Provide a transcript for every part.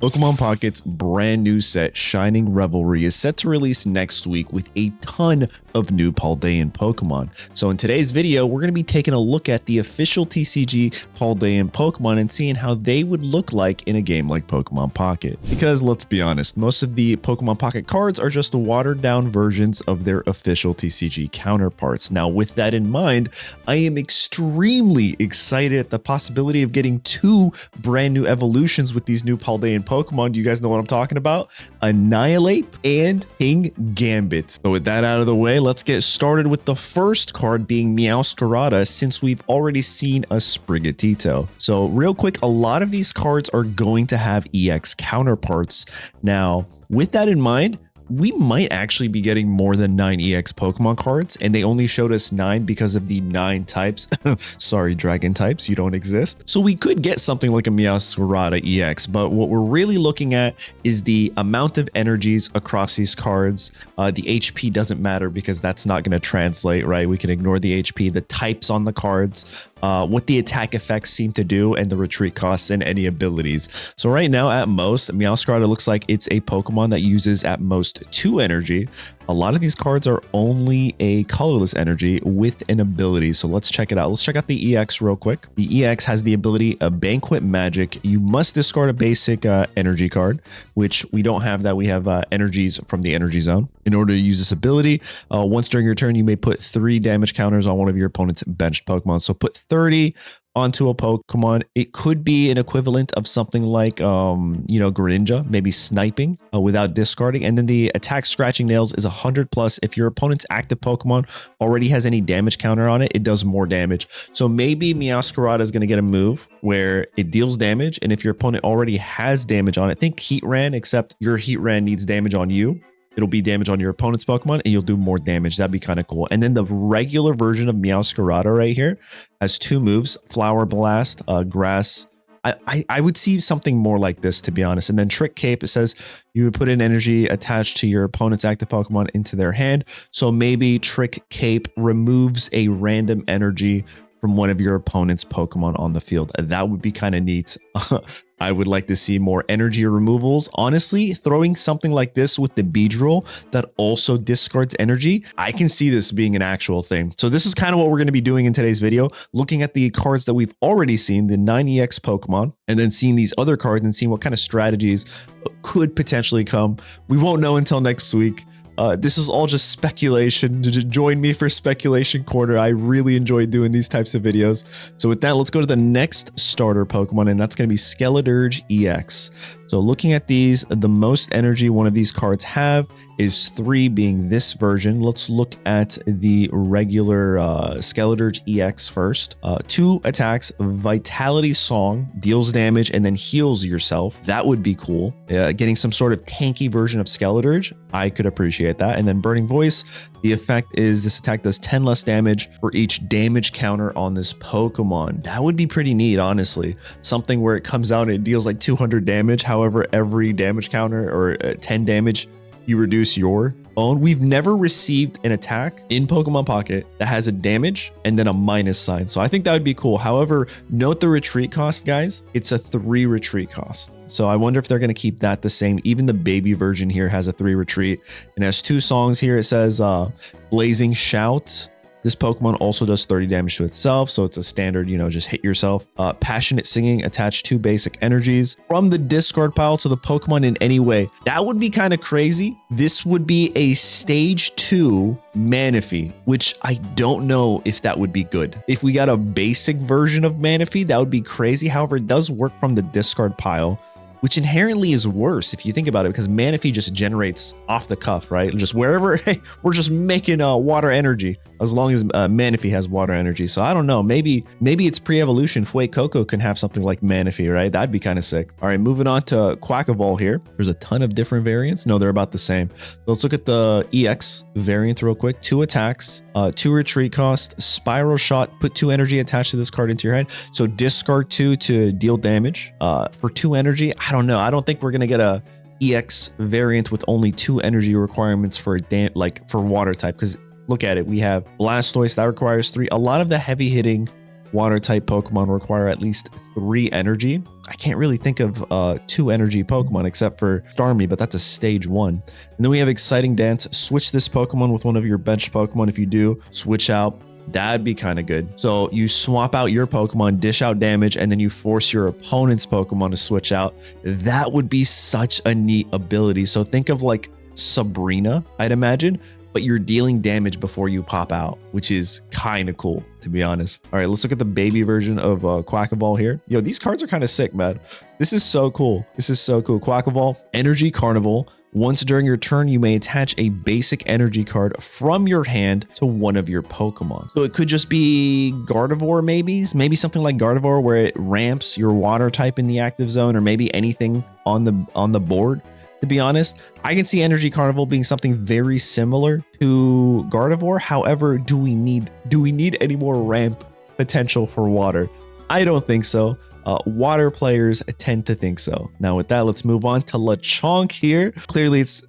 Pokemon Pocket's brand new set, Shining Revelry, is set to release next week with a ton of new Paldean Pokemon. So in today's video, we're going to be taking a look at the official TCG Paldean Pokemon and seeing how they would look like in a game like Pokemon Pocket. Because let's be honest, most of the Pokemon Pocket cards are just watered down versions of their official TCG counterparts. Now with that in mind, I am extremely excited at the possibility of getting two brand new evolutions with these new Paldean Pokemon. Do you guys know what I'm talking about? Annihilape and Kingambit. So with that out of the way, let's get started with the first card being Meowscarada, since we've already seen a Sprigatito. So real quick, a lot of these cards are going to have EX counterparts. Now, with that in mind, we might actually be getting more than 9 EX Pokemon cards, and they only showed us 9 because of the 9 types. Sorry, dragon types, you don't exist. So we could get something like a Meowscarada EX, but what we're really looking at is the amount of energies across these cards. The HP doesn't matter because that's not going to translate, right? We can ignore the HP, the types on the cards, what the attack effects seem to do, and the retreat costs and any abilities. So right now, at most, Meowscarada looks like it's a Pokemon that uses at most 2 energy. A lot of these cards are only a colorless energy with an ability. So let's check it out. Let's check out the EX real quick. The EX has the ability of Banquet Magic. You must discard a basic energy card, which we don't have that. We have energies from the energy zone. In order to use this ability, once during your turn, you may put 3 damage counters on one of your opponent's benched Pokemon. So put 30 onto a Pokemon. It could be an equivalent of something like, Greninja, maybe sniping without discarding. And then the attack Scratching Nails is 100 plus. If your opponent's active Pokemon already has any damage counter on it, it does more damage. So maybe Meowscarada is going to get a move where it deals damage. And if your opponent already has damage on it, think Heatran, except your Heatran needs damage on you. It'll be damage on your opponent's Pokemon and you'll do more damage. That'd be kind of cool. And then the regular version of Meowscarada right here has 2 moves, Flower Blast, Grass. I would see something more like this, to be honest. And then Trick Cape, it says you would put an energy attached to your opponent's active Pokemon into their hand. So maybe Trick Cape removes a random energy from one of your opponent's Pokemon on the field. That would be kind of neat. I would like to see more energy removals. Honestly, throwing something like this with the Beedrill that also discards energy, I can see this being an actual thing. So this is kind of what we're going to be doing in today's video, looking at the cards that we've already seen, the 9 EX Pokemon, and then seeing these other cards and seeing what kind of strategies could potentially come. We won't know until next week. This is all just speculation. Join me for Speculation Corner. I really enjoy doing these types of videos. So with that, let's go to the next starter Pokemon, and that's going to be Skeledirge EX. So looking at these, the most energy one of these cards have is 3, being this version. Let's look at the regular Skeledirge EX first. 2 attacks, Vitality Song, deals damage and then heals yourself. That would be cool. Getting some sort of tanky version of Skeledirge, I could appreciate that. And then Burning Voice, the effect is this attack does 10 less damage for each damage counter on this Pokemon. That would be pretty neat, honestly. Something where it comes out and it deals like 200 damage. However, every damage counter or 10 damage, you reduce your own. We've never received an attack in Pokemon Pocket that has a damage and then a minus sign. So I think that would be cool. However, note the retreat cost, guys. It's a 3 retreat cost. So I wonder if they're going to keep that the same. Even the baby version here has a 3 retreat and has 2 songs here. It says Blazing Shout. This Pokemon also does 30 damage to itself, so it's a standard, just hit yourself. Passionate Singing, attach 2 basic energies from the discard pile to the Pokemon in any way. That would be kind of crazy. This would be a stage 2 Manaphy, which I don't know if that would be good. If we got a basic version of Manaphy, that would be crazy. However, it does work from the discard pile, which inherently is worse if you think about it, because Manaphy just generates off the cuff, right? Just wherever, hey, we're just making water energy as long as Manaphy has water energy. So I don't know, maybe it's pre-evolution. Fuecoco can have something like Manaphy, right? That'd be kind of sick. All right, moving on to Quaquaval here. There's a ton of different variants. No, they're about the same. So let's look at the EX variant real quick. 2 attacks, 2 retreat cost, Spiral Shot, put 2 energy attached to this card into your hand. So discard 2 to deal damage. For 2 energy, I don't know. I don't think we're going to get a EX variant with only 2 energy requirements for for water type, because look at it. We have Blastoise that requires 3. A lot of the heavy hitting water type Pokemon require at least 3 energy. I can't really think of 2 energy Pokemon except for Starmie, but that's a stage 1. And then we have Exciting Dance. Switch this Pokemon with one of your bench Pokemon. If you do, switch out. That'd be kind of good. So you swap out your Pokemon, dish out damage, and then you force your opponent's Pokemon to switch out. That would be such a neat ability. So think of like Sabrina, I'd imagine, but you're dealing damage before you pop out, which is kind of cool, to be honest. All right, let's look at the baby version of Quaquaval here. Yo, these cards are kind of sick, man. This is so cool. This is so cool. Quaquaval, Energy Carnival. Once during your turn, you may attach a basic energy card from your hand to one of your Pokemon. So it could just be Gardevoir, maybe something like Gardevoir where it ramps your water type in the active zone, or maybe anything on the board. To be honest, I can see Energy Carnival being something very similar to Gardevoir. However, do we need any more ramp potential for water? I don't think so. Water players tend to think so. Now with that, let's move on to Lechonk here. Clearly it's,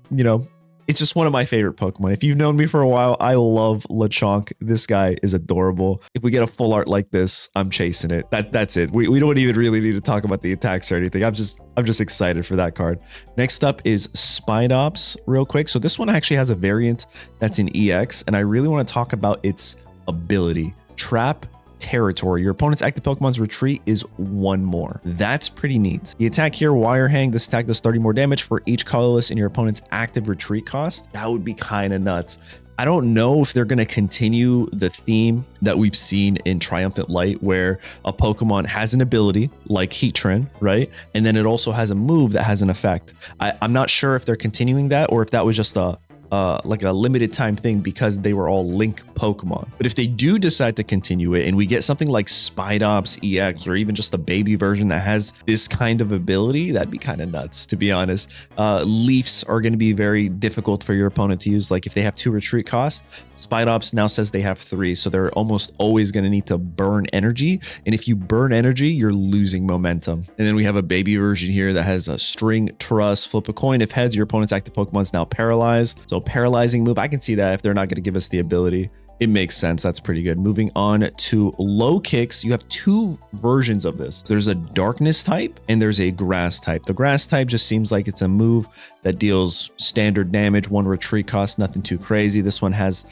it's just one of my favorite Pokemon. If you've known me for a while, I love Lechonk. This guy is adorable. If we get a full art like this, I'm chasing it. That's it. We don't even really need to talk about the attacks or anything. I'm just excited for that card. Next up is Spidops real quick. So this one actually has a variant that's an EX, and I really want to talk about its ability. Trap Territory. Your opponent's active Pokemon's retreat is 1 more. That's pretty neat. The attack here, Wire Hang. This attack does 30 more damage for each colorless in your opponent's active retreat cost. That would be kind of nuts. I don't know if they're going to continue the theme that we've seen in Triumphant Light, where a Pokemon has an ability like Heatran, right? And then it also has a move that has an effect. I'm not sure if they're continuing that or if that was just like a limited time thing because they were all Link Pokemon. But if they do decide to continue it and we get something like Spidops EX, or even just a baby version that has this kind of ability, that'd be kind of nuts, to be honest. Leafs are going to be very difficult for your opponent to use. Like if they have 2 retreat costs, Spidops now says they have 3, so they're almost always going to need to burn energy. And if you burn energy, you're losing momentum. And then we have a baby version here that has a String, Truss, flip a coin. If heads, your opponent's active Pokemon is now paralyzed. So paralyzing move, I can see that if they're not going to give us the ability. It makes sense. That's pretty good. Moving on to Lokix, you have 2 versions of this. There's a darkness type and there's a grass type. The grass type just seems like it's a move that deals standard damage, 1 retreat cost, nothing too crazy. This one has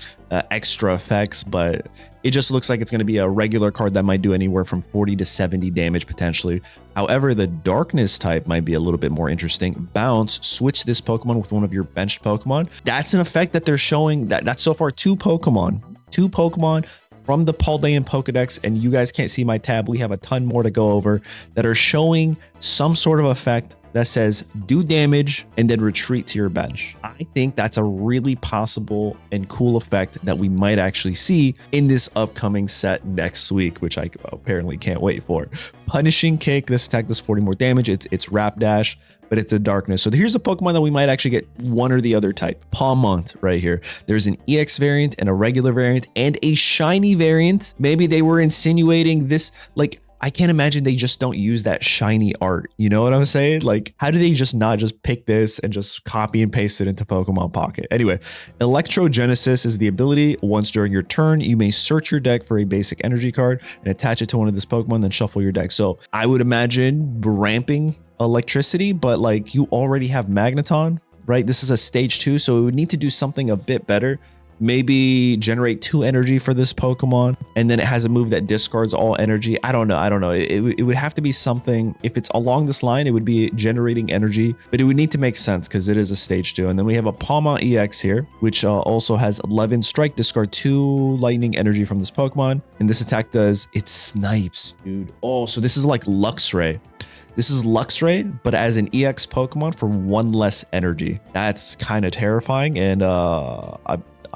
extra effects, but it just looks like it's going to be a regular card that might do anywhere from 40 to 70 damage potentially. However, the darkness type might be a little bit more interesting. Bounce, switch this Pokemon with one of your benched Pokemon. That's an effect that they're showing. That's so far 2 Pokemon from the Paldean Pokedex, and you guys can't see my tab. We have a ton more to go over that are showing some sort of effect that says do damage and then retreat to your bench. I think that's a really possible and cool effect that we might actually see in this upcoming set next week, which I apparently can't wait for. Punishing Kick, this attack does 40 more damage. It's Rapidash, but it's a darkness. So here's a Pokemon that we might actually get one or the other type. Pawmot right here. There's an EX variant and a regular variant and a shiny variant. Maybe they were insinuating this, like, I can't imagine they just don't use that shiny art. You know what I'm saying? Like, how do they just not just pick this and just copy and paste it into Pokemon Pocket? Anyway, Electrogenesis is the ability. Once during your turn, you may search your deck for a basic energy card and attach it to one of this Pokemon, then shuffle your deck. So I would imagine ramping electricity, but like you already have Magneton, right? This is a stage 2, so it would need to do something a bit better. Maybe generate 2 energy for this Pokemon, and then it has a move that discards all energy. I don't know. It would have to be something. If it's along this line, it would be generating energy, but it would need to make sense because it is a stage 2. And then we have a Pawmot EX here, which also has 11 strike, discard 2 lightning energy from this Pokemon. And this attack does, it snipes, dude. Oh, so this is like Luxray. This is Luxray, but as an EX Pokemon for 1 less energy. That's kind of terrifying, and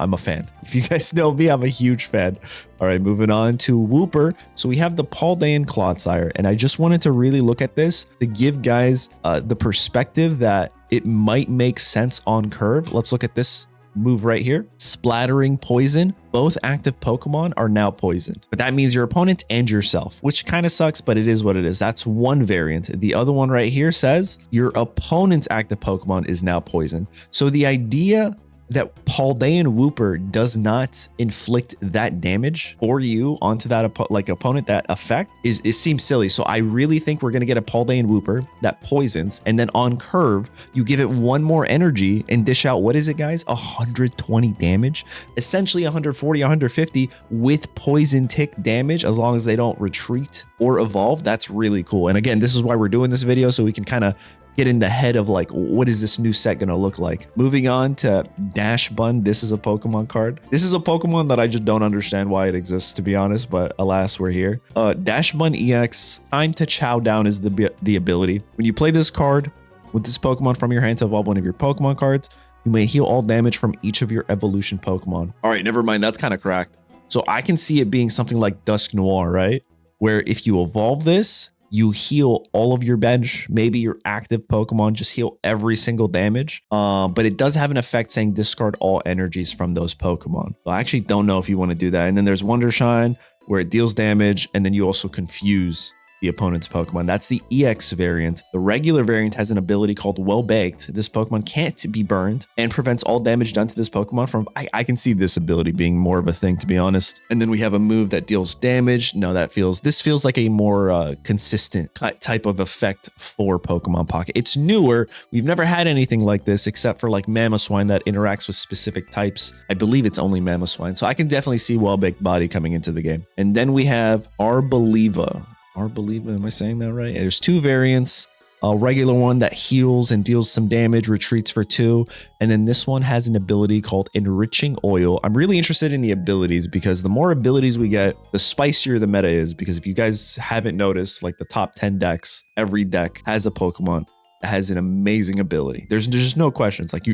I'm a fan. If you guys know me, I'm a huge fan. All right, moving on to Wooper. So we have the Paldean Clodsire, and I just wanted to really look at this to give guys the perspective that it might make sense on curve. Let's look at this move right here. Splattering Poison. Both active Pokemon are now poisoned, but that means your opponent and yourself, which kind of sucks, but it is what it is. That's one variant. The other one right here says your opponent's active Pokemon is now poisoned. So the idea that Paldea and Wooper does not inflict that damage for you onto that opponent, that effect it seems silly. So I really think we're going to get a Paldea and Wooper that poisons, and then on curve, you give it one more energy and dish out, what is it, guys? 120 damage, essentially 140, 150 with poison tick damage, as long as they don't retreat or evolve. That's really cool. And again, this is why we're doing this video, so we can kind of get in the head of like, what is this new set gonna look like? Moving on to Dachsbun. This is a Pokemon card. This is a Pokemon that I just don't understand why it exists, to be honest, but alas, we're here. Dachsbun EX, time to chow down is the ability. When you play this card with this Pokemon from your hand to evolve one of your Pokemon cards, you may heal all damage from each of your evolution Pokemon. All right, never mind, that's kind of cracked. So I can see it being something like Dusknoir, right? Where if you evolve this, you heal all of your bench, maybe your active Pokemon just heal every single damage. But it does have an effect saying discard all energies from those Pokemon. So I actually don't know if you want to do that. And then there's Wondershine, where it deals damage, and then you also confuse the opponent's Pokemon. That's the EX variant. The regular variant has an ability called Well Baked. This Pokemon can't be burned and prevents all damage done to this Pokemon from... I can see this ability being more of a thing, to be honest. And then we have a move that deals damage. No, this feels like a more consistent type of effect for Pokemon Pocket. It's newer. We've never had anything like this except for like Mamoswine that interacts with specific types. I believe it's only Mamoswine. So I can definitely see Well Baked Body coming into the game. And then we have Arboliva. Arboliva, am I saying that right? There's two variants. A regular one that heals and deals some damage, retreats for 2. And then this one has an ability called Enriching Oil. I'm really interested in the abilities because the more abilities we get, the spicier the meta is. Because if you guys haven't noticed, like the top 10 decks, every deck has a Pokemon that has an amazing ability. There's just no questions. Like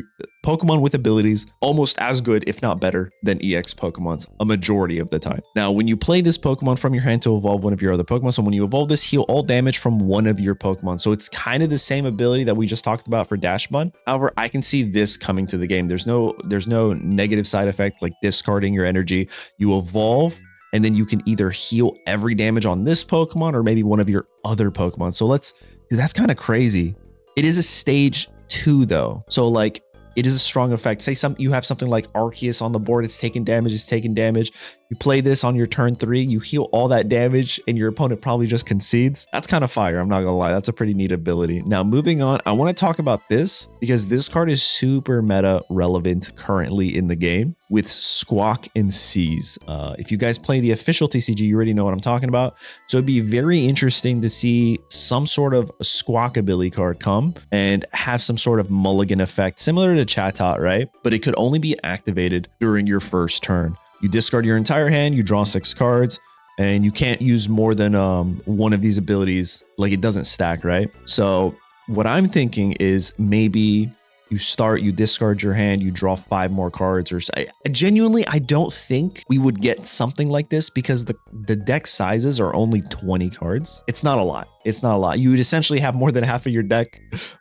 Pokemon with abilities, almost as good, if not better, than EX Pokemons a majority of the time. Now, when you play this Pokemon from your hand to evolve one of your other Pokemon, so when you evolve this, heal all damage from one of your Pokemon. So it's kind of the same ability that we just talked about for Dachsbun. However, I can see this coming to the game. There's no negative side effect like discarding your energy. You evolve, and then you can either heal every damage on this Pokemon or maybe one of your other Pokemon. So dude, that's kind of crazy. It is a stage 2 though. So like it is a strong effect. Say you have something like Arceus on the board, it's taking damage. You play this on your turn 3, you heal all that damage and your opponent probably just concedes. That's kind of fire, I'm not gonna lie. That's a pretty neat ability. Now moving on, I want to talk about this because this card is super meta relevant currently in the game with Squawk and Seize. If you guys play the official TCG, you already know what I'm talking about. So it'd be very interesting to see some sort of Squawkabilly card come and have some sort of mulligan effect similar to Chatot, right? But it could only be activated during your first turn. You discard your entire hand, you draw 6 cards, and you can't use more than one of these abilities. Like it doesn't stack, right? So what I'm thinking is maybe you discard your hand, you draw 5 more cards, or genuinely, I don't think we would get something like this because the deck sizes are only 20 cards. It's not a lot. You would essentially have more than half of your deck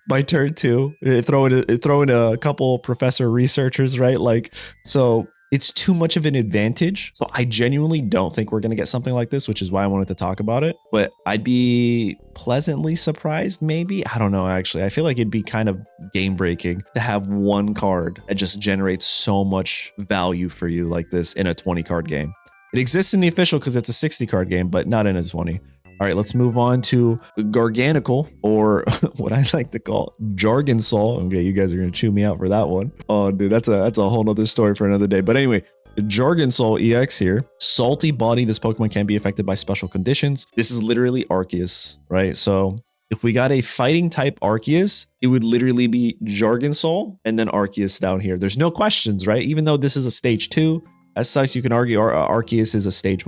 by turn 2. Throw in a couple professor researchers, right? Like, so it's too much of an advantage. So I genuinely don't think we're going to get something like this, which is why I wanted to talk about it. But I'd be pleasantly surprised, maybe. I don't know, actually. I feel like it'd be kind of game breaking to have one card that just generates so much value for you like this in a 20 card game. It exists in the official because it's a 60 card game, but not in a 20. All right, let's move on to Garganacl, or what I like to call Jargonsaw. Okay, you guys are going to chew me out for that one. Oh, dude, that's a whole nother story for another day. But anyway, Jargonsaw EX here. Salty Body. This Pokemon can be affected by special conditions. This is literally Arceus, right? So if we got a fighting type Arceus, it would literally be Jargonsaw and then Arceus down here. There's no questions, right? Even though this is a stage 2. As such, you can argue Arceus is a stage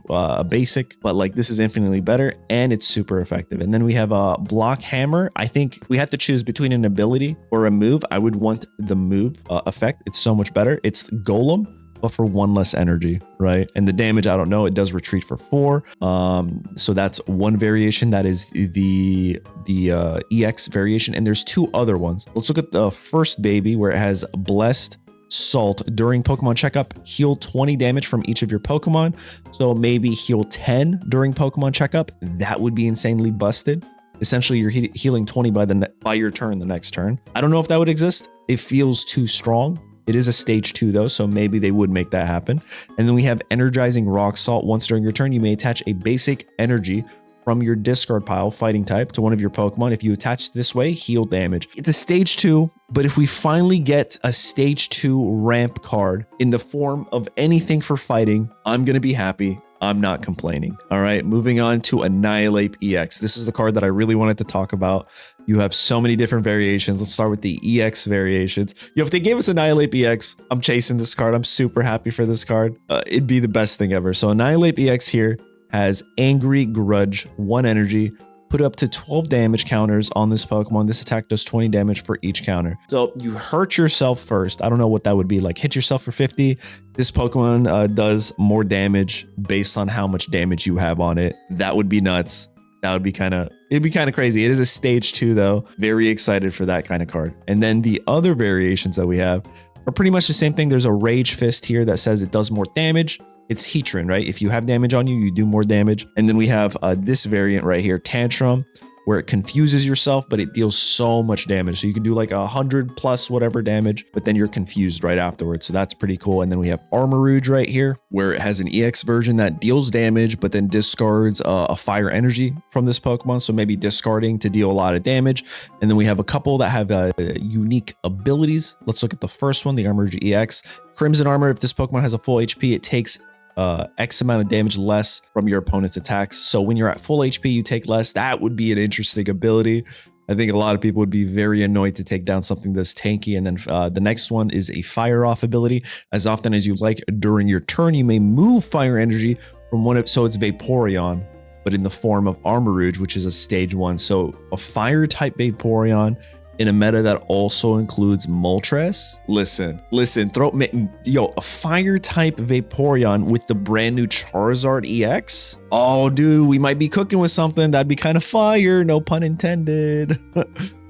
basic, but like this is infinitely better and it's super effective. And then we have a Block Hammer. I think if we had to choose between an ability or a move, I would want the move effect. It's so much better. It's Golem, but for 1 less energy, right? And the damage, I don't know. It does retreat for 4. So that's one variation. That is the EX variation. And there's 2 other ones. Let's look at the first baby where it has Blessed Salt. During Pokemon checkup, heal 20 damage from each of your Pokemon. So maybe heal 10 during Pokemon checkup. That would be insanely busted. Essentially, you're healing 20 by your turn the next turn. I don't know if that would exist. It feels too strong. It is a stage 2 though, so maybe they would make that happen. And then we have Energizing Rock Salt. Once during your turn, you may attach a basic energy from your discard pile, fighting type, to one of your Pokemon. If you attach this way, heal damage. It's a stage 2, but if we finally get a stage 2 ramp card in the form of anything for fighting, I'm going to be happy. I'm not complaining. All right, moving on to Annihilape EX. This is the card that I really wanted to talk about. You have so many different variations. Let's start with the EX variations. If they gave us Annihilape EX, I'm chasing this card. I'm super happy for this card. It'd be the best thing ever. So Annihilape EX here has Angry Grudge, 1 energy, put up to 12 damage counters on this Pokemon. This attack does 20 damage for each counter. So you hurt yourself first. I don't know what that would be like. Hit yourself for 50. This Pokemon does more damage based on how much damage you have on it. That would be nuts. That would be it'd be kind of crazy. It is a stage 2 though. Very excited for that kind of card. And then the other variations that we have are pretty much the same thing. There's a Rage Fist here that says it does more damage. It's Heatran, right? If you have damage on you, you do more damage. And then we have this variant right here, Tantrum, where it confuses yourself, but it deals so much damage. So you can do like 100 plus whatever damage, but then you're confused right afterwards. So that's pretty cool. And then we have Armarouge right here, where it has an EX version that deals damage, but then discards a fire energy from this Pokemon. So maybe discarding to deal a lot of damage. And then we have a couple that have unique abilities. Let's look at the first one, the Armarouge EX. Crimson Armor, if this Pokemon has a full HP, it takes X amount of damage less from your opponent's attacks. So when you're at full HP, you take less. That would be an interesting ability. I think a lot of people would be very annoyed to take down something that's tanky. And then the next one is a Fire Off ability. As often as you like during your turn, you may move fire energy from one of, so it's Vaporeon, but in the form of Armarouge, which is a stage 1. So a fire type Vaporeon in a meta that also includes Moltres. Listen, a fire type Vaporeon with the brand new Charizard EX. Oh, dude, we might be cooking with something. That'd be kind of fire. No pun intended.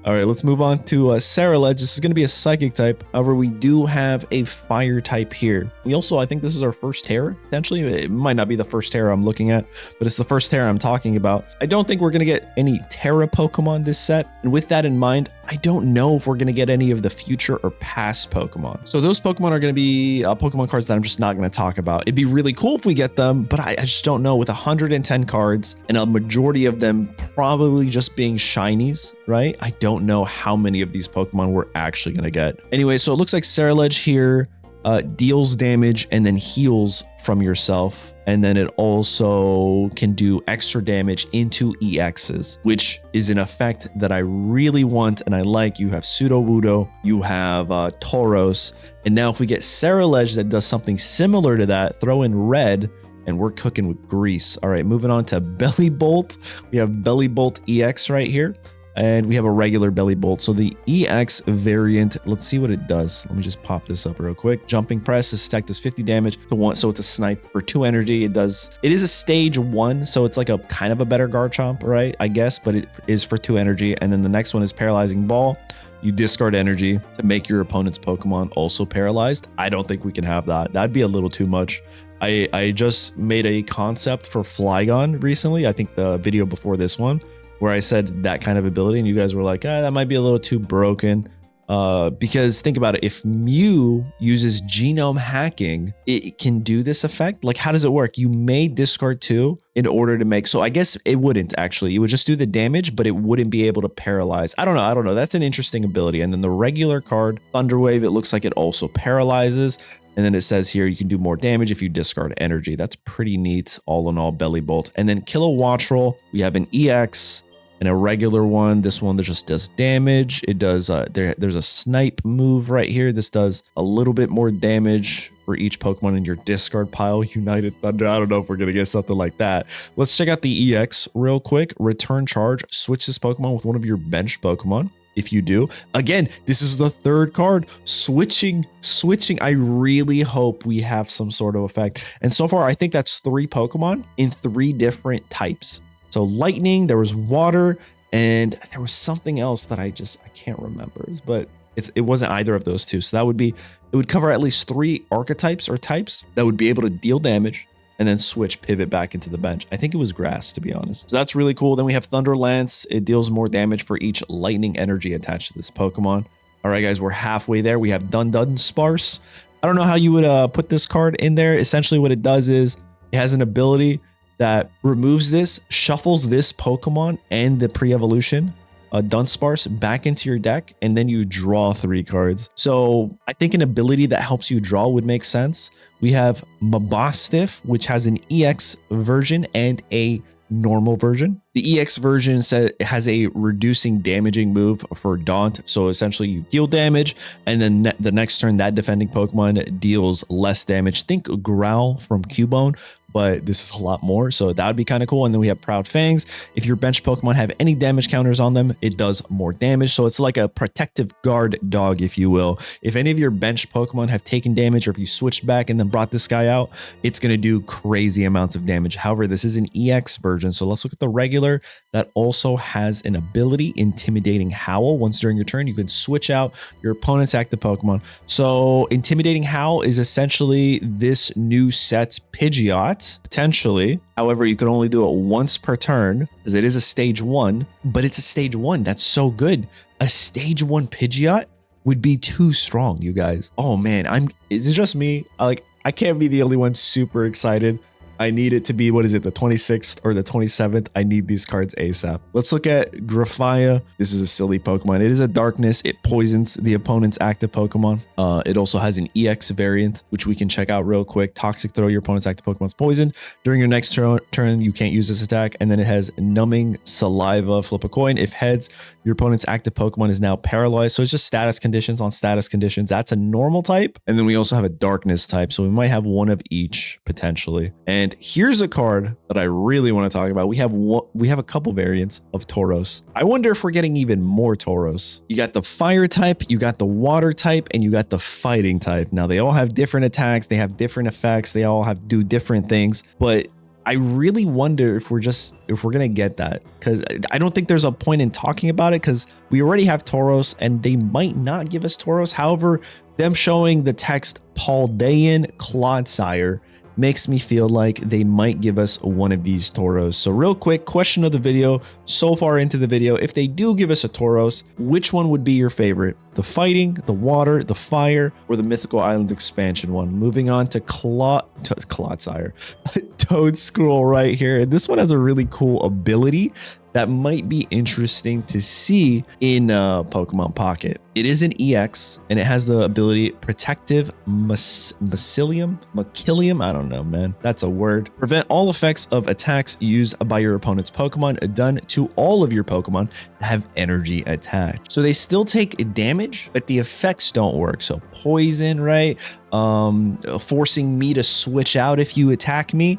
All right, let's move on to Ceruledge. This is going to be a psychic type. However, we do have a fire type here. We also, I think this is our first Terra, potentially. It might not be the first Terra I'm looking at, but it's the first Terra I'm talking about. I don't think we're going to get any Terra Pokemon this set. And with that in mind, I don't know if we're going to get any of the future or past Pokemon. So those Pokemon are going to be Pokemon cards that I'm just not going to talk about. It'd be really cool if we get them, but I just don't know. With 110 cards and a majority of them probably just being shinies, right? I don't know how many of these Pokemon we're actually going to get. Anyway, so it looks like Ceruledge here deals damage and then heals from yourself. And then it also can do extra damage into EXs, which is an effect that I really want and I like. You have Sudowoodo, you have Tauros, and now if we get Ceruledge that does something similar to that, throw in red, and we're cooking with grease. All right, moving on to Bellibolt. We have Bellibolt EX right here. And we have a regular Bellibolt. So the EX variant, let's see what it does. Let me just pop this up real quick. Jumping Press, this attack does 50 damage to 1, so it's a snipe for 2 energy. It is a stage 1, so it's like a kind of a better Garchomp, right? I guess, but it is for 2 energy. And then the next one is Paralyzing Ball. You discard energy to make your opponent's Pokemon also paralyzed. I don't think we can have that. That'd be a little too much. I just made a concept for Flygon recently. I think the video before this one, where I said that kind of ability, and you guys were like, that might be a little too broken. Because think about it, if Mew uses genome hacking, it can do this effect. Like, how does it work? You may discard 2 in order to make, so I guess it wouldn't actually. It would just do the damage, but it wouldn't be able to paralyze. I don't know. That's an interesting ability. And then the regular card, Thunderwave, it looks like it also paralyzes. And then it says here, you can do more damage if you discard energy. That's pretty neat, all in all, Bellibolt. And then Kilowattrel, we have an EX, and a regular one. This one that just does damage. It does, there's a snipe move right here. This does a little bit more damage for each Pokemon in your discard pile. United Thunder. I don't know if we're going to get something like that. Let's check out the EX real quick. Return Charge. Switch this Pokemon with one of your bench Pokemon. If you do, again, this is the 3rd card. Switching. I really hope we have some sort of effect. And so far, I think that's 3 Pokemon in 3 different types. So lightning, there was water, and there was something else that I can't remember, but it wasn't either of those 2. So it would cover at least 3 archetypes or types that would be able to deal damage and then pivot back into the bench. I think it was grass, to be honest. So that's really cool. Then we have Thunder Lance. It deals more damage for each lightning energy attached to this Pokemon. All right, guys, we're halfway there. We have Dun Sparse. I don't know how you would put this card in there. Essentially what it does is it has an ability that removes this, shuffles this Pokemon and the pre-evolution Dunsparce back into your deck, and then you draw 3 cards. So I think an ability that helps you draw would make sense. We have Mabosstiff, which has an EX version and a normal version. The EX version has a reducing damaging move for Daunt. So essentially you deal damage, and then the next turn that defending Pokemon deals less damage. Think Growl from Cubone, but this is a lot more, so that would be kind of cool. And then we have Proud Fangs. If your bench Pokemon have any damage counters on them, it does more damage. So it's like a protective guard dog, if you will. If any of your bench Pokemon have taken damage, or if you switched back and then brought this guy out, it's going to do crazy amounts of damage. However, this is an EX version, so let's look at the regular. That also has an ability, Intimidating Howl. Once during your turn, you can switch out your opponent's active Pokemon. So Intimidating Howl is essentially this new set's Pidgeot, potentially. However, you can only do it once per turn because it is a stage 1, but it's a stage 1. That's so good. A stage 1 Pidgeot would be too strong, you guys. Oh man, is it just me? I can't be the only one super excited. I need it to be, what is it, the 26th or the 27th? I need these cards ASAP. Let's look at Grafia. This is a silly Pokemon. It is a darkness. It poisons the opponent's active Pokemon. It also has an EX variant, which we can check out real quick. Toxic Throw, your opponent's active Pokemon's poisoned. During your next turn, you can't use this attack. And then it has Numbing Saliva. Flip a coin. If heads, your opponent's active Pokemon is now paralyzed. So it's just status conditions on status conditions. That's a normal type. And then we also have a darkness type. So we might have one of each potentially. And here's a card that I really want to talk about. We have a couple variants of Tauros. I wonder if we're getting even more Tauros. You got the fire type, you got the water type, and you got the fighting type. Now they all have different attacks, they have different effects, they all do different things, but I really wonder if we're gonna get that, because I don't think there's a point in talking about it because we already have Tauros and they might not give us Tauros. However, them showing the text Paldean Clodsire makes me feel like they might give us one of these Tauros. So real quick, question of the video, so far into the video, if they do give us a Tauros, which one would be your favorite? The fighting, the water, the fire, or the Mythical Islands expansion one? Moving on to Clodsire, Toedscruel right here. This one has a really cool ability that might be interesting to see in Pokemon Pocket. It is an EX, and it has the ability Protective Mycelium? I don't know, man. That's a word. Prevent all effects of attacks used by your opponent's Pokemon done to all of your Pokemon that have energy attached. So they still take damage, but the effects don't work. So poison, right? Forcing me to switch out if you attack me,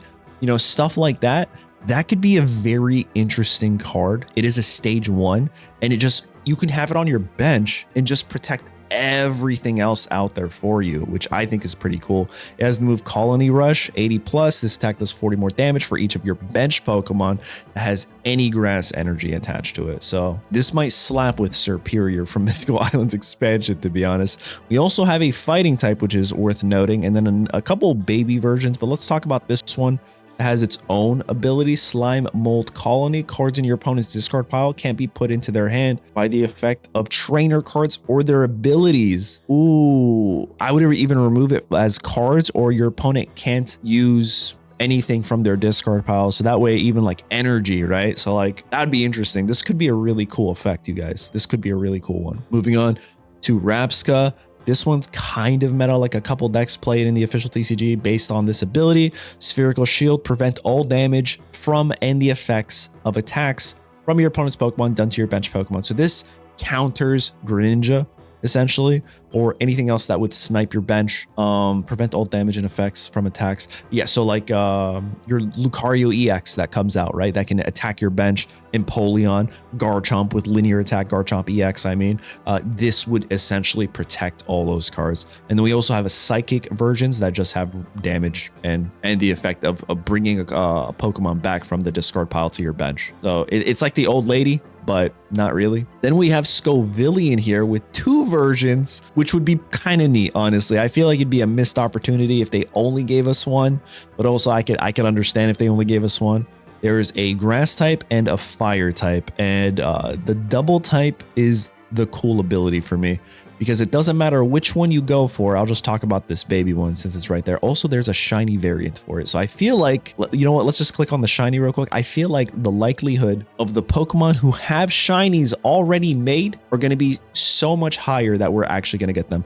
stuff like that. That could be a very interesting card. It is a stage 1, and you can have it on your bench and just protect everything else out there for you, which I think is pretty cool. It has the move Colony Rush, 80 plus. This attack does 40 more damage for each of your bench Pokemon that has any grass energy attached to it. So this might slap with Serperior from Mythical Islands expansion, to be honest. We also have a fighting type, which is worth noting, and then a couple baby versions, but let's talk about this one. It has its own ability, Slime Mold Colony. Cards in your opponent's discard pile can't be put into their hand by the effect of trainer cards or their abilities. Ooh, I would even remove it as cards, or your opponent can't use anything from their discard pile. So that way, even like energy, right? So that'd be interesting. This could be a really cool effect, you guys. This could be a really cool one. Moving on to Rabsca. This one's kind of meta, like a couple decks played in the official TCG based on this ability. Spherical Shield, prevent all damage from and the effects of attacks from your opponent's Pokemon done to your bench Pokemon. So this counters Greninja, essentially, or anything else that would snipe your bench. Prevent all damage and effects from attacks. Yeah, so like your Lucario EX that comes out, right? That can attack your bench. Empoleon, Garchomp with linear attack, Garchomp EX, I mean. This would essentially protect all those cards. And then we also have a Psychic versions that just have damage and the effect of bringing a Pokemon back from the discard pile to your bench. So it's like the old lady, but not really. Then we have Scovillian here with 2 versions, which would be kind of neat, honestly. I feel like it'd be a missed opportunity if they only gave us one, but also I could understand if they only gave us one. There's a grass type and a fire type, and the double type is the cool ability for me. because it doesn't matter which one you go for. I'll just talk about this baby one since it's right there. Also, there's a shiny variant for it. So I feel like, you know what, let's just click on the shiny real quick. I feel like the likelihood of the Pokemon who have shinies already made are going to be so much higher that we're actually going to get them.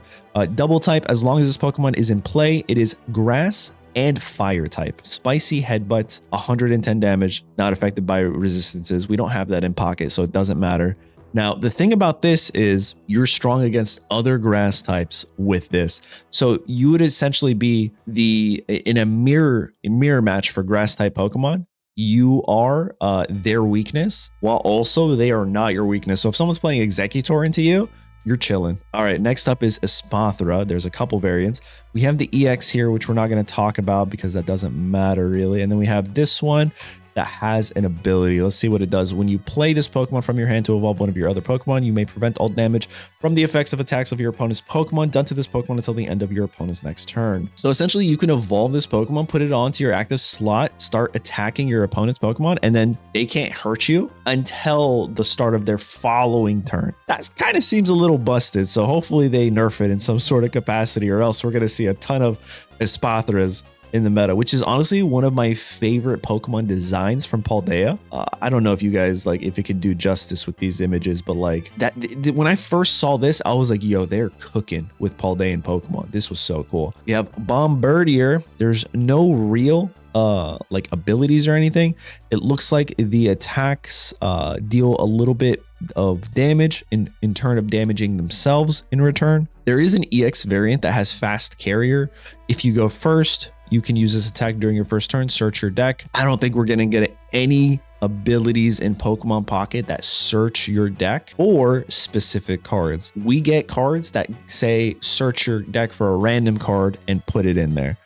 Double type, as long as this Pokemon is in play, it is grass and fire type. Spicy Headbutt, 110 damage, not affected by resistances. We don't have that in pocket, so it doesn't matter. Now, the thing about this is you're strong against other grass types with this. So you would essentially be in a mirror match for grass type Pokemon. You are their weakness, while also they are not your weakness. So if someone's playing Executor into you, you're chilling. All right, next up is Espathra. There's a couple variants. We have the EX here, which we're not going to talk about because that doesn't matter really. And then we have this one that has an ability. Let's see what it does. When you play this Pokemon from your hand to evolve one of your other Pokemon, you may prevent all damage from the effects of attacks of your opponent's Pokemon done to this Pokemon until the end of your opponent's next turn. So essentially, you can evolve this Pokemon, put it onto your active slot, start attacking your opponent's Pokemon, and then they can't hurt you until the start of their following turn. That kind of seems a little busted, so hopefully they nerf it in some sort of capacity, or else we're going to see a ton of Espathras in the meta, which is honestly one of my favorite Pokemon designs from Paldea. I don't know if you guys if it could do justice with these images, but like that, when I first saw this, I was like, yo, they're cooking with Paldean Pokemon. This was so cool. You have Bombardier. There's no real abilities or anything. It looks like the attacks deal a little bit of damage in turn of damaging themselves in return. There is an EX variant that has fast carrier. If you go first, you can use this attack during your first turn. Search your deck. I don't think we're going to get any abilities in Pokemon Pocket that search your deck or specific cards. We get cards that say search your deck for a random card and put it in there.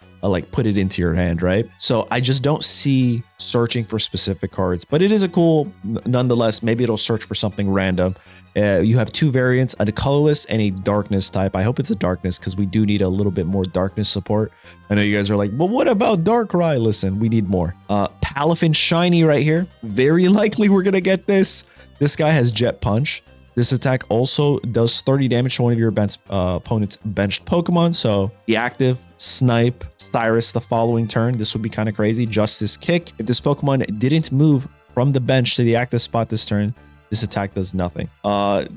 Put it into your hand, right? So I just don't see searching for specific cards, but it is a cool, nonetheless. Maybe it'll search for something random. You have two variants, a colorless and a darkness type. I hope it's a darkness because we do need a little bit more darkness support. I know you guys are like, well, what about Darkrai? Listen, we need more. Palafin shiny right here. Very likely we're going to get this. This guy has Jet Punch. This attack also does 30 damage to one of your opponent's benched Pokemon. So the active, Snipe, Cyrus the following turn. This would be kind of crazy. Justice Kick. If this Pokemon didn't move from the bench to the active spot this turn, this attack does nothing.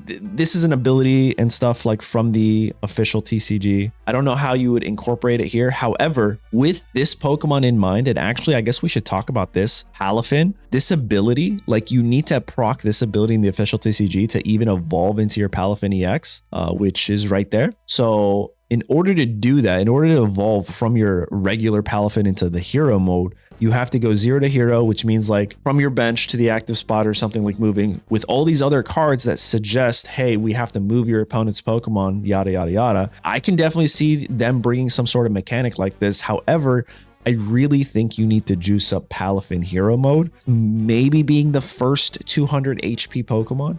This is an ability and stuff like from the official TCG. I don't know how you would incorporate it here. However, with this Pokemon in mind, and actually, I guess we should talk about this, Palafin, this ability, like you need to proc this ability in the official TCG to even evolve into your Palafin EX, which is right there. So in order to do that, in order to evolve from your regular Palafin into the hero mode, you have to go 0 to hero, which means like from your bench to the active spot or something like moving with all these other cards that suggest, hey, we have to move your opponent's Pokemon, yada, yada, yada. I can definitely see them bringing some sort of mechanic like this. However, I really think you need to juice up Palafin hero mode, maybe being the first 200 HP Pokemon.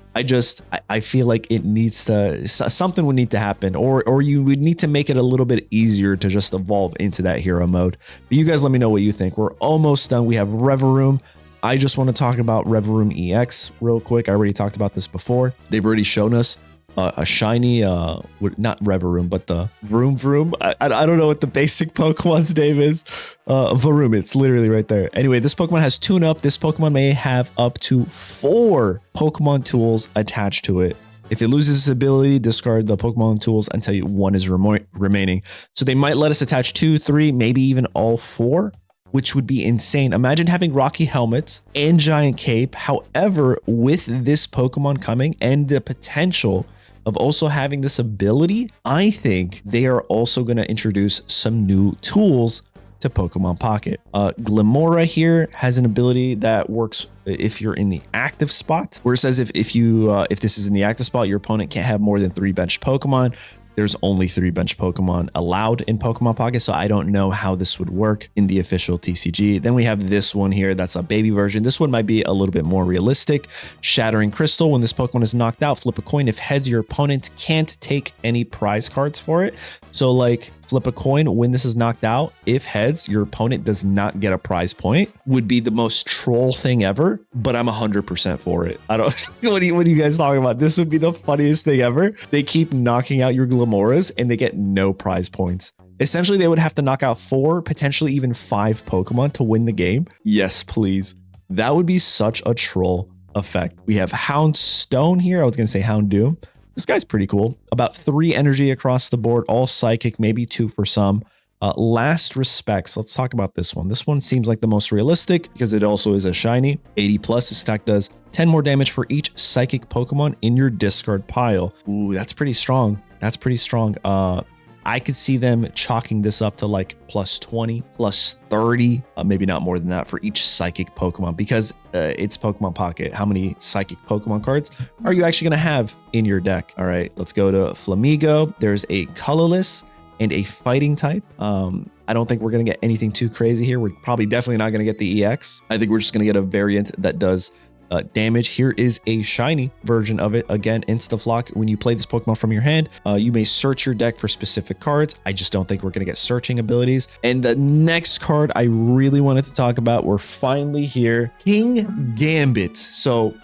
I feel like it needs to, something would need to happen, or you would need to make it a little bit easier to just evolve into that hero mode. But you guys let me know what you think. We're almost done. We have Revavroom. I just want to talk about Revavroom EX real quick. I already talked about this before. They've already shown us a shiny, not Revavroom, but the Vroom. I don't know what the basic Pokemon's name is. Varoom, it's literally right there. Anyway, this Pokemon has tune-up. This Pokemon may have up to 4 Pokemon tools attached to it. If it loses its ability, discard the Pokemon tools until 1 is remaining. So they might let us attach 2, 3, maybe even all 4, which would be insane. Imagine having Rocky Helmets and Giant Cape. However, with this Pokemon coming and the potential of also having this ability, I think they are also going to introduce some new tools to Pokemon Pocket. Glimmora here has an ability that works if you're in the active spot, where it says if this is in the active spot, your opponent can't have more than 3 benched Pokemon. There's only 3 bench Pokemon allowed in Pokemon Pocket, so I don't know how this would work in the official TCG. Then we have this one here. That's a baby version. This one might be a little bit more realistic. Shattering Crystal. When this Pokemon is knocked out, flip a coin. If heads, your opponent can't take any prize cards for it. So like Flip a coin when this is knocked out. If heads, your opponent does not get a prize point. Would be the most troll thing ever, but I'm 100% for it. I don't, what are you guys talking about? This would be the funniest thing ever. They keep knocking out your Glimmoras and they get no prize points. Essentially, they would have to knock out 4, potentially even 5 Pokemon to win the game. Yes, please. That would be such a troll effect. We have Houndstone here. I was going to say Houndoom. This guy's pretty cool. About 3 energy across the board, all psychic, maybe 2 for some. Last Respects. Let's talk about this one. This one seems like the most realistic because it also is a shiny. 80 plus. This attack does 10 more damage for each psychic Pokemon in your discard pile. Ooh, that's pretty strong. That's pretty strong. I could see them chalking this up to like plus 20, plus 30, maybe not more than that for each psychic Pokemon because it's Pokemon Pocket. How many psychic Pokemon cards are you actually going to have in your deck? All right, let's go to Flamigo. There's a colorless and a fighting type. I don't think we're going to get anything too crazy here. We're probably definitely not going to get the EX. I think we're just going to get a variant that does damage. Here is a shiny version of it. Again, Instaflock. When you play this Pokemon from your hand, you may search your deck for specific cards. I just don't think we're going to get searching abilities. And the next card I really wanted to talk about, we're finally here. Kingambit. So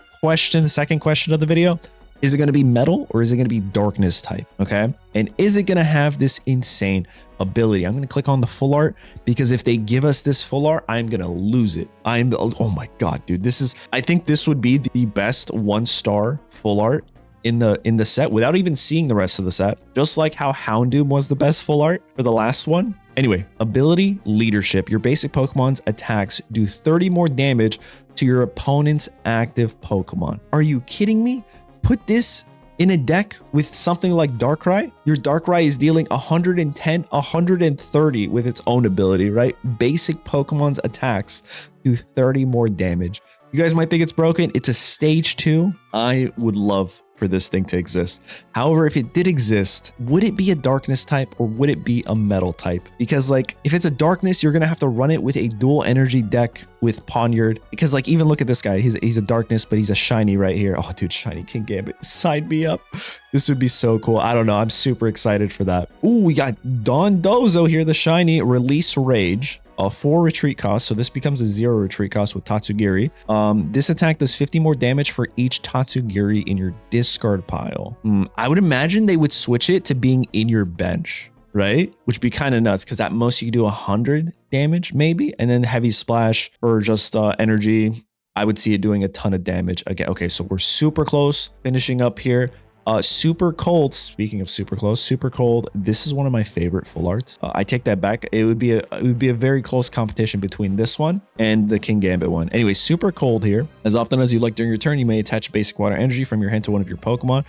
second question of the video, is it going to be metal or is it going to be darkness type? Okay. And is it going to have this insane ability? I'm going to click on the full art because if they give us this full art, I'm going to lose it. Oh my God, dude, I think this would be the best 1-star full art in the set without even seeing the rest of the set, just like how Houndoom was the best full art for the last one. Anyway, ability leadership. Your basic Pokemon's attacks do 30 more damage to your opponent's active Pokemon. Are you kidding me? Put this in a deck with something like Darkrai. Your Darkrai is dealing 110, 130 with its own ability, right? Basic Pokemon's attacks do 30 more damage. You guys might think it's broken. It's a stage 2. I would love for this thing to exist. However, if it did exist, would it be a darkness type or would it be a metal type? Because like if it's a darkness, you're gonna have to run it with a dual energy deck with Pawmot. Because like even look at this guy, he's a darkness, but he's a shiny right here. Oh dude, shiny Kingambit, sign me up. This would be so cool. I don't know, I'm super excited for that. Ooh, we got Dondozo here, the shiny. Release Rage. 4 retreat cost, so this becomes a 0 retreat cost with Tatsugiri. This attack does 50 more damage for each Tatsugiri in your discard pile. I would imagine they would switch it to being in your bench, right? Which would be kind of nuts because at most you could do 100 damage maybe, and then Heavy Splash or just energy. I would see it doing a ton of damage. Okay, so we're super close finishing up here. Super Cold. Speaking of super close, Super Cold. This is one of my favorite full arts. I take that back. It would be a very close competition between this one and the Kingambit one. Anyway, Super Cold here. As often as you like during your turn, you may attach basic water energy from your hand to one of your Pokemon.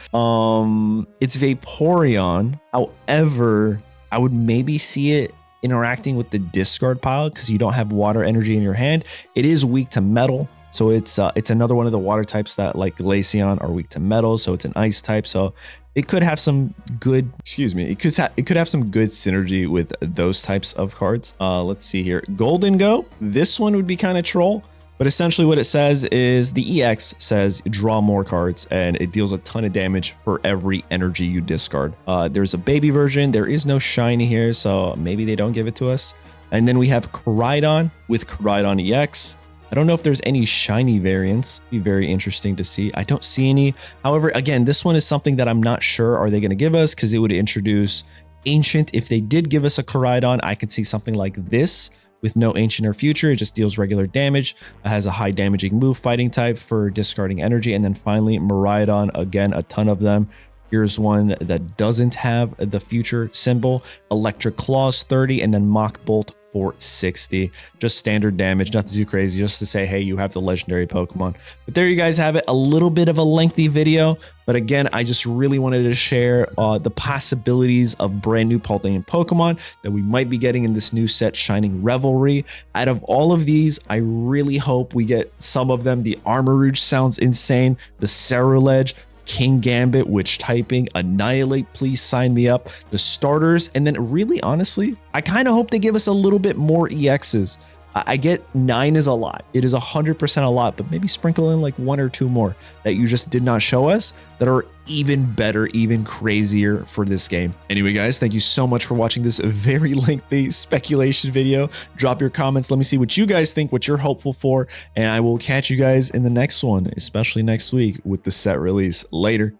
It's Vaporeon. However, I would maybe see it interacting with the discard pile because you don't have water energy in your hand. It is weak to metal. So it's another one of the water types that like Glaceon are weak to metal. So it's an ice type. So it could have some good, it could have some good synergy with those types of cards. Let's see here. Golden Go. This one would be kind of troll, but essentially what it says is the EX says draw more cards and it deals a ton of damage for every energy you discard. There's a baby version. There is no shiny here, so maybe they don't give it to us. And then we have Koraidon with Koraidon EX. I don't know if there's any shiny variants. It'd be very interesting to see. I don't see any. However, again, this one is something that I'm not sure are they going to give us because it would introduce Ancient. If they did give us a Koraidon, I could see something like this with no Ancient or Future. It just deals regular damage. It has a high damaging move, fighting type for discarding energy. And then finally, Miraidon, again, a ton of them. Here's one that doesn't have the future symbol. Electric Claws 30 and then Mach Bolt for 60. Just standard damage, nothing too crazy, just to say, hey, you have the legendary Pokemon. But there you guys have it. A little bit of a lengthy video. But again, I just really wanted to share the possibilities of brand new Paldean Pokemon that we might be getting in this new set, Shining Revelry. Out of all of these, I really hope we get some of them. The Armarouge sounds insane. The Ceruledge, Kingambit, which typing, Annihilape, please sign me up. The starters, and then really honestly, I kind of hope they give us a little bit more EXs. I get 9 is a lot. It is 100% a lot, but maybe sprinkle in like 1 or 2 more that you just did not show us that are even better, even crazier for this game. Anyway, guys, thank you so much for watching this very lengthy speculation video. Drop your comments. Let me see what you guys think, what you're hopeful for, and I will catch you guys in the next one, especially next week with the set release. Later.